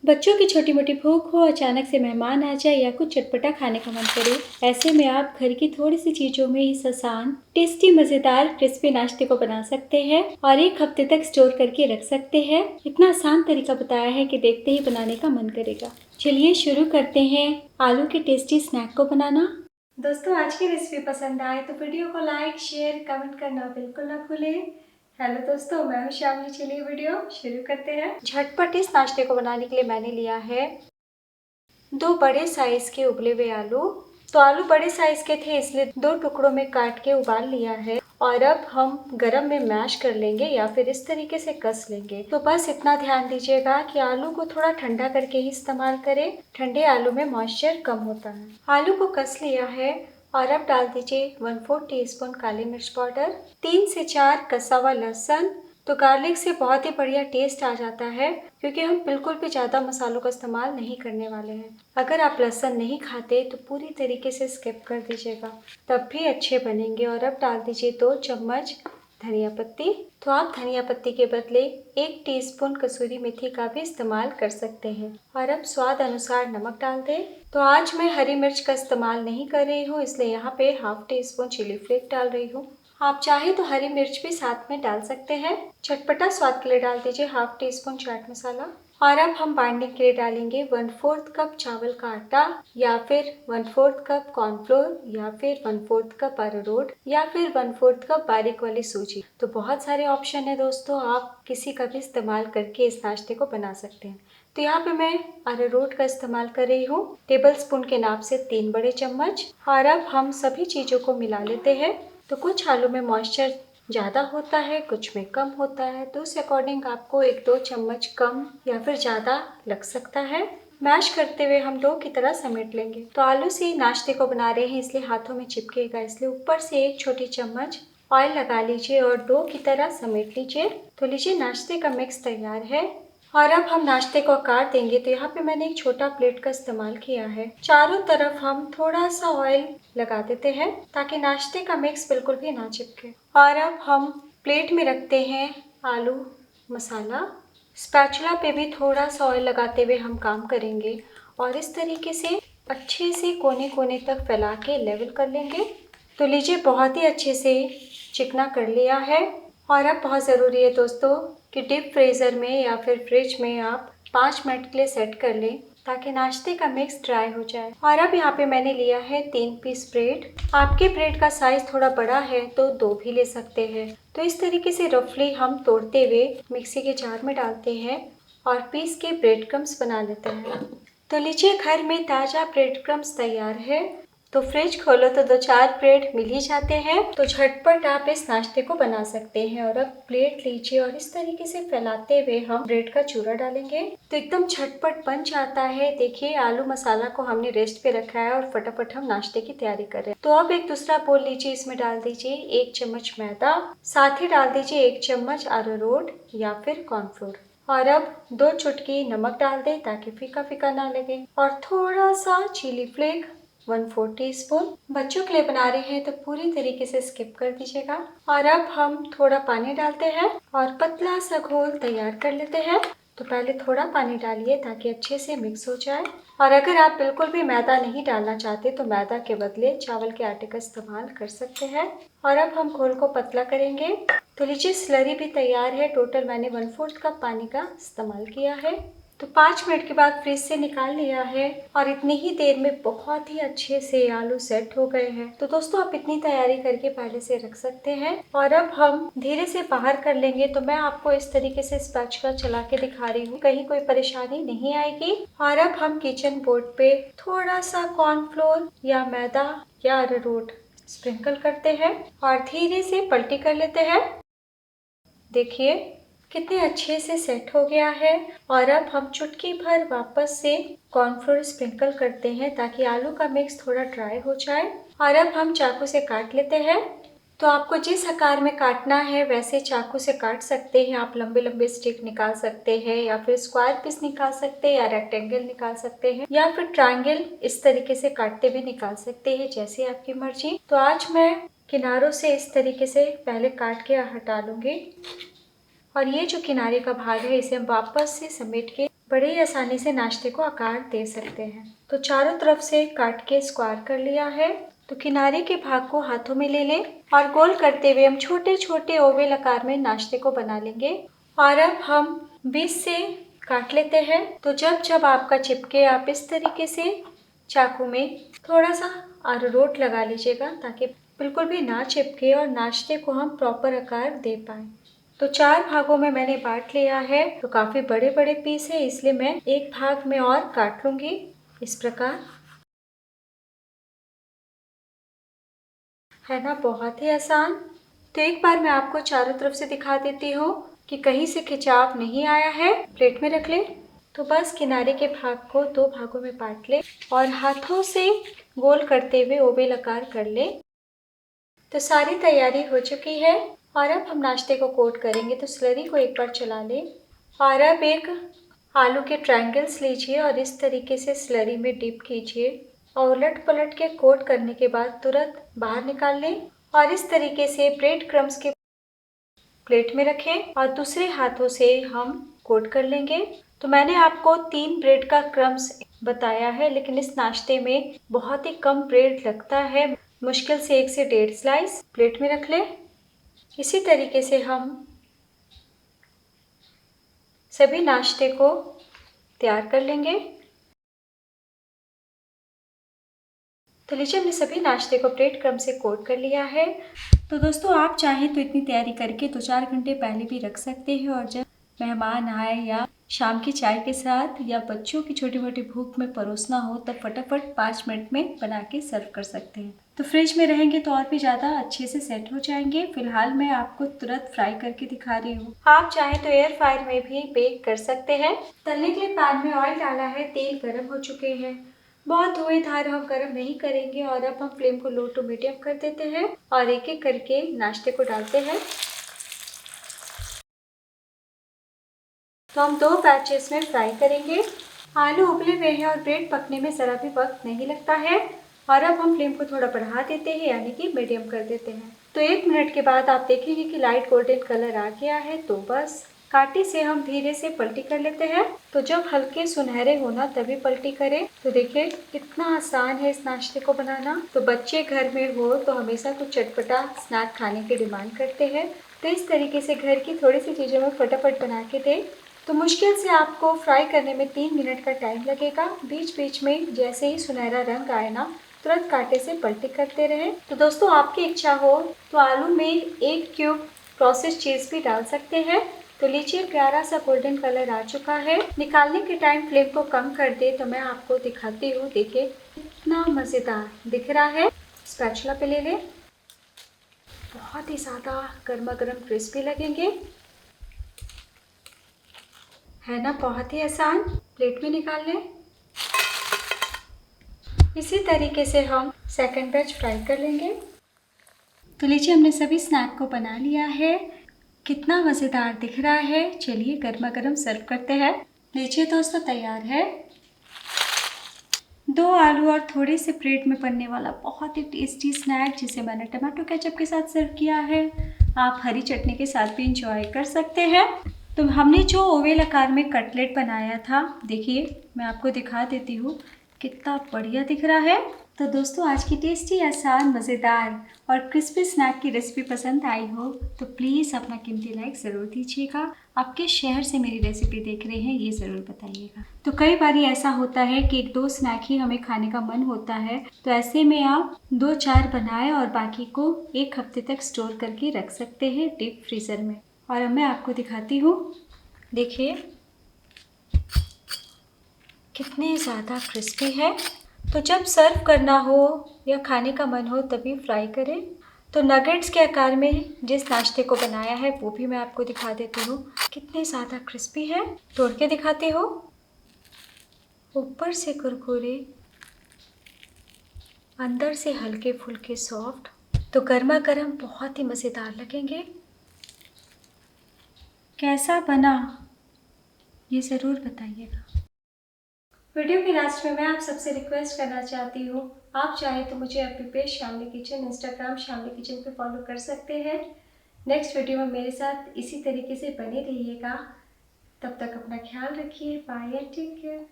बच्चों की छोटी मोटी भूख हो, अचानक से मेहमान आ जाए या कुछ चटपटा खाने का मन करे, ऐसे में आप घर की थोड़ी सी चीजों में इस आसान, टेस्टी, मजेदार, क्रिस्पी नाश्ते को बना सकते हैं और 1 हफ्ते तक स्टोर करके रख सकते हैं। इतना आसान तरीका बताया है कि देखते ही बनाने का मन करेगा। चलिए शुरू करते हैं आलू के टेस्टी स्नैक को बनाना। दोस्तों, आज की रेसिपी पसंद आए तो वीडियो को लाइक, शेयर, कमेंट करना बिल्कुल ना भूलें। हेलो दोस्तों, मैं हूं श्यामली। चलिए वीडियो शुरू करते हैं। झटपट इस नाश्ते को बनाने के लिए मैंने लिया है 2 बड़े साइज के उबले हुए आलू। तो आलू बड़े साइज के थे इसलिए 2 टुकड़ों में काट के उबाल लिया है। और अब हम गरम में मैश कर लेंगे या फिर इस तरीके से कस लेंगे। तो बस इतना ध्यान दीजिएगा कि आलू को थोड़ा ठंडा करके ही इस्तेमाल करें। ठंडे आलू में मॉइस्चर कम होता है। आलू को कस लिया है और अब डाल दीजिए 1/4 टीस्पून काली मिर्च पाउडर, 3 से 4 कसा हुआ लहसुन। तो गार्लिक से बहुत ही बढ़िया टेस्ट आ जाता है क्योंकि हम बिल्कुल भी ज़्यादा मसालों का इस्तेमाल नहीं करने वाले हैं। अगर आप लहसुन नहीं खाते तो पूरी तरीके से स्किप कर दीजिएगा, तब भी अच्छे बनेंगे। और अब डाल दीजिए 2 चम्मच धनिया पत्ती। तो आप धनिया पत्ती के बदले 1 टीस्पून कसूरी मेथी का भी इस्तेमाल कर सकते हैं। और अब स्वाद अनुसार नमक डाल दें। तो आज मैं हरी मिर्च का इस्तेमाल नहीं कर रही हूँ, इसलिए यहाँ पे 1/2 टीस्पून चिली फ्लेक्स डाल रही हूँ। आप चाहे तो हरी मिर्च भी साथ में डाल सकते हैं। चटपटा स्वाद के लिए डाल दीजिए 1/2 टीस्पून चाट मसाला। और अब हम बाइंडिंग के लिए डालेंगे 1/4 कप चावल का आटा या फिर 1/4 कप कॉर्नफ्लोर या फिर 1/4 कप अरारोट या फिर 1/4 कप बारीक वाली सूजी। तो बहुत सारे ऑप्शन है दोस्तों, आप किसी का भी इस्तेमाल करके इस नाश्ते को बना सकते हैं। तो यहाँ पे मैं अरारोट का इस्तेमाल कर रही हूँ, टेबल स्पून के नाप से 3 बड़े चम्मच। और अब हम सभी चीज़ों को मिला लेते हैं। तो कुछ आलू में मॉइस्चर ज़्यादा होता है, कुछ में कम होता है, तो उस अकॉर्डिंग आपको 1-2 चम्मच कम या फिर ज़्यादा लग सकता है। मैश करते हुए हम डो की तरह समेट लेंगे। तो आलू से नाश्ते को बना रहे हैं इसलिए हाथों में चिपकेगा, इसलिए ऊपर से 1 छोटी चम्मच ऑयल लगा लीजिए और डो की तरह समेट लीजिए। तो लीजिए, नाश्ते का मिक्स तैयार है। और अब हम नाश्ते को आकार देंगे। तो यहाँ पे मैंने एक छोटा प्लेट का इस्तेमाल किया है। चारों तरफ हम थोड़ा सा ऑयल लगा देते हैं ताकि नाश्ते का मिक्स बिल्कुल भी ना चिपके। और अब हम प्लेट में रखते हैं आलू मसाला। स्पैचुला पे भी थोड़ा सा ऑयल लगाते हुए हम काम करेंगे और इस तरीके से अच्छे से कोने कोने तक फैला के लेवल कर लेंगे। तो लीजिए, बहुत ही अच्छे से चिकना कर लिया है। और अब बहुत ज़रूरी है दोस्तों कि डीप फ्रीज़र में या फिर फ्रिज में आप 5 मिनट के लिए सेट कर लें ताकि नाश्ते का मिक्स ड्राई हो जाए। और अब यहाँ पे मैंने लिया है 3 पीस ब्रेड। आपके ब्रेड का साइज थोड़ा बड़ा है तो 2 भी ले सकते हैं। तो इस तरीके से रफली हम तोड़ते हुए मिक्सी के जार में डालते हैं और पीस के ब्रेड क्रम्स बना लेते हैं। तो लीजिए, घर में ताज़ा ब्रेड क्रम्स तैयार है। तो फ्रिज खोलो तो 2-4 ब्रेड मिल ही जाते हैं। तो झटपट आप इस नाश्ते को बना सकते हैं। और अब प्लेट लीजिए और इस तरीके से फैलाते हुए हम ब्रेड का चूरा डालेंगे तो एकदम झटपट बन जाता है। देखिए, आलू मसाला को हमने रेस्ट पे रखा है और फटाफट हम नाश्ते की तैयारी कर रहे हैं। तो अब एक दूसरा बोल लीजिए, इसमें डाल दीजिए 1 चम्मच मैदा, साथ ही डाल दीजिए 1 चम्मच अरारोट या फिर कॉर्नफ्लोर। और अब 2 चुटकी नमक डाल दें ताकि फीका फीका ना लगे और थोड़ा सा चिली फ्लेक 1/4 टीस्पून। बच्चों के लिए बना रहे हैं तो पूरी तरीके से स्किप कर दीजिएगा। और अब हम थोड़ा पानी डालते हैं और पतला सा घोल तैयार कर लेते हैं। तो पहले थोड़ा पानी डालिए ताकि अच्छे से मिक्स हो जाए। और अगर आप बिल्कुल भी मैदा नहीं डालना चाहते तो मैदा के बदले चावल के आटे का इस्तेमाल कर सकते हैं। और अब हम घोल को पतला करेंगे। तो लीजिए, स्लरी भी तैयार है। टोटल मैंने 1/4 कप पानी का इस्तेमाल किया है। तो 5 मिनट के बाद फ्रिज से निकाल लिया है और इतनी ही देर में बहुत ही अच्छे से आलू सेट हो गए हैं। तो दोस्तों, आप इतनी तैयारी करके पहले से रख सकते हैं। और अब हम धीरे से बाहर कर लेंगे। तो मैं आपको इस तरीके से स्पैचुला चला के दिखा रही हूँ, कहीं कोई परेशानी नहीं आएगी। और अब हम किचन बोर्ड पे थोड़ा सा कॉर्नफ्लोर या मैदा या अरारोट स्प्रिंकल करते हैं और धीरे से पलटी कर लेते हैं। देखिए, कितने अच्छे से सेट हो गया है। और अब हम चुटकी भर वापस से कॉर्नफ्लोर स्प्रिंकल करते हैं ताकि आलू का मिक्स थोड़ा ड्राई हो जाए। और अब हम चाकू से काट लेते हैं। तो आपको जिस आकार में काटना है वैसे चाकू से काट सकते हैं। आप लंबे लंबे स्टिक निकाल सकते हैं या फिर स्क्वायर पीस निकाल सकते हैं या रेक्टेंगल निकाल सकते हैं या फिर ट्रायंगल इस तरीके से काटते हुए निकाल सकते हैं, जैसे आपकी मर्जी। तो आज मैं किनारों से इस तरीके से पहले काट के हटा लूंगी और ये जो किनारे का भाग है इसे हम वापस से समेट के बड़े ही आसानी से नाश्ते को आकार दे सकते हैं। तो चारों तरफ से काट के स्क्वायर कर लिया है। तो किनारे के भाग को हाथों में ले लें और गोल करते हुए हम छोटे छोटे ओवल आकार में नाश्ते को बना लेंगे। और अब हम बीच से काट लेते हैं। तो जब जब आपका चिपके आप इस तरीके से चाकू में थोड़ा सा अरारोट लगा लीजिएगा ताकि बिल्कुल भी ना चिपके और नाश्ते को हम प्रॉपर आकार दे पाएं। तो 4 भागों में मैंने बांट लिया है। तो काफ़ी बड़े बड़े पीस है, इसलिए मैं एक भाग में और काट लूँगी इस प्रकार। है ना बहुत ही आसान। तो एक बार मैं आपको चारों तरफ से दिखा देती हूँ कि कहीं से खिंचाव नहीं आया है। प्लेट में रख ले। तो बस किनारे के भाग को 2 भागों में बांट ले और हाथों से गोल करते हुए ओवल आकार कर ले। तो सारी तैयारी हो चुकी है और अब हम नाश्ते को कोट करेंगे। तो स्लरी को एक बार चला लें और अब एक आलू के ट्रायंगल्स लीजिए और इस तरीके से स्लरी में डिप कीजिए और उलट पलट के कोट करने के बाद तुरंत बाहर निकाल लें और इस तरीके से ब्रेड क्रम्स के प्लेट में रखें और दूसरे हाथों से हम कोट कर लेंगे। तो मैंने आपको 3 ब्रेड का क्रम्स बताया है, लेकिन इस नाश्ते में बहुत ही कम ब्रेड लगता है, मुश्किल से 1 से 1.5 स्लाइस। प्लेट में रख लें। इसी तरीके से हम सभी नाश्ते को तैयार कर लेंगे। तो लीजिए हमने सभी नाश्ते को ब्रेड क्रम्ब से कोट कर लिया है। तो दोस्तों आप चाहें तो इतनी तैयारी करके 2-4 घंटे पहले भी रख सकते हैं और जब मेहमान आए या शाम की चाय के साथ या बच्चों की छोटी मोटी भूख में परोसना हो तब फटाफट 5 मिनट में बना के सर्व कर सकते हैं। तो फ्रिज में रहेंगे तो और भी ज़्यादा अच्छे से सेट हो जाएंगे। फिलहाल मैं आपको तुरंत फ्राई करके दिखा रही हूँ। आप चाहें तो एयर फ्रायर में भी बेक कर सकते हैं। तलने के लिए पैन में ऑयल डाला है, तेल गर्म हो चुके हैं। बहुत धुएंधार हम गर्म नहीं करेंगे और अब हम फ्लेम को लो टू मीडियम कर देते हैं और एक एक करके नाश्ते को डालते हैं। तो हम 2 बैचेस में फ्राई करेंगे। आलू उबले हुए हैं और ब्रेड पकने में ज़रा भी वक्त नहीं लगता है और अब हम फ्लेम को थोड़ा बढ़ा देते हैं, यानी कि मीडियम कर देते हैं। तो 1 मिनट के बाद आप देखेंगे कि लाइट गोल्डन कलर आ गया है। तो बस कांटे से हम धीरे से पलटी कर लेते हैं। तो जब हल्के सुनहरे होना तभी पलटी करें। तो देखिए कितना आसान है इस नाश्ते को बनाना। तो बच्चे घर में हो तो हमेशा कुछ चटपटा स्नैक खाने की डिमांड करते हैं। तो इस तरीके से घर की थोड़ी सी चीज़ों में फटाफट बना के दें। तो मुश्किल से आपको फ्राई करने में 3 मिनट का टाइम लगेगा। बीच बीच में जैसे ही सुनहरा रंग आए ना तुरंत कांटे से पलटी करते रहें। तो दोस्तों आपकी इच्छा हो तो आलू में 1 क्यूब प्रोसेस चीज़ भी डाल सकते हैं। तो लीजिए प्यारा सा गोल्डन कलर आ चुका है। निकालने के टाइम फ्लेम को कम कर दे तो मैं आपको दिखाती हूँ। देखिए कितना मज़ेदार दिख रहा है। स्पैचुला पे ले लें। बहुत ही ज़्यादा गर्मा गर्म क्रिस्पी लगेंगे, है ना बहुत ही आसान। प्लेट में निकाल लें। इसी तरीके से हम सेकंड बैच फ्राई कर लेंगे। तो लीजिए हमने सभी स्नैक को बना लिया है। कितना मज़ेदार दिख रहा है। चलिए गर्मा गर्म सर्व करते हैं। लीजिए दोस्तों तैयार है 2 आलू और थोड़े से ब्रेड में बनने वाला बहुत ही टेस्टी स्नैक, जिसे मैंने टमाटो केचप के साथ सर्व किया है। आप हरी चटनी के साथ भी इंजॉय कर सकते हैं। तो हमने जो ओवल आकार में कटलेट बनाया था, देखिए मैं आपको दिखा देती हूँ कितना बढ़िया दिख रहा है। तो दोस्तों आज की टेस्टी आसान मज़ेदार और क्रिस्पी स्नैक की रेसिपी पसंद आई हो तो प्लीज़ अपना कीमती लाइक ज़रूर दीजिएगा। आप किस शहर से मेरी रेसिपी देख रहे हैं ये ज़रूर बताइएगा। तो कई बार ऐसा होता है कि 1-2 स्नैक ही हमें खाने का मन होता है, तो ऐसे में आप 2-4 बनाएं और बाकी को 1 हफ्ते तक स्टोर करके रख सकते हैं डीप फ्रीज़र में। और अब मैं आपको दिखाती हूँ, देखिए कितने ज़्यादा क्रिस्पी है। तो जब सर्व करना हो या खाने का मन हो तभी फ्राई करें। तो नगेट्स के आकार में जिस नाश्ते को बनाया है वो भी मैं आपको दिखा देती हूँ। कितने ज़्यादा क्रिस्पी है। तोड़ के दिखाती हूँ। ऊपर से कुरकुरे, अंदर से हल्के फुल्के सॉफ्ट। तो गर्मा गर्म बहुत ही मज़ेदार लगेंगे। कैसा बना ये ज़रूर बताइएगा। वीडियो के लास्ट में मैं आप सबसे रिक्वेस्ट करना चाहती हूँ, आप चाहे तो मुझे अपने page Shamli kitchen, Instagram Shamli kitchen पे फॉलो कर सकते हैं। नेक्स्ट वीडियो में मेरे साथ इसी तरीके से बने रहिएगा। तब तक अपना ख्याल रखिए। Bye, take care.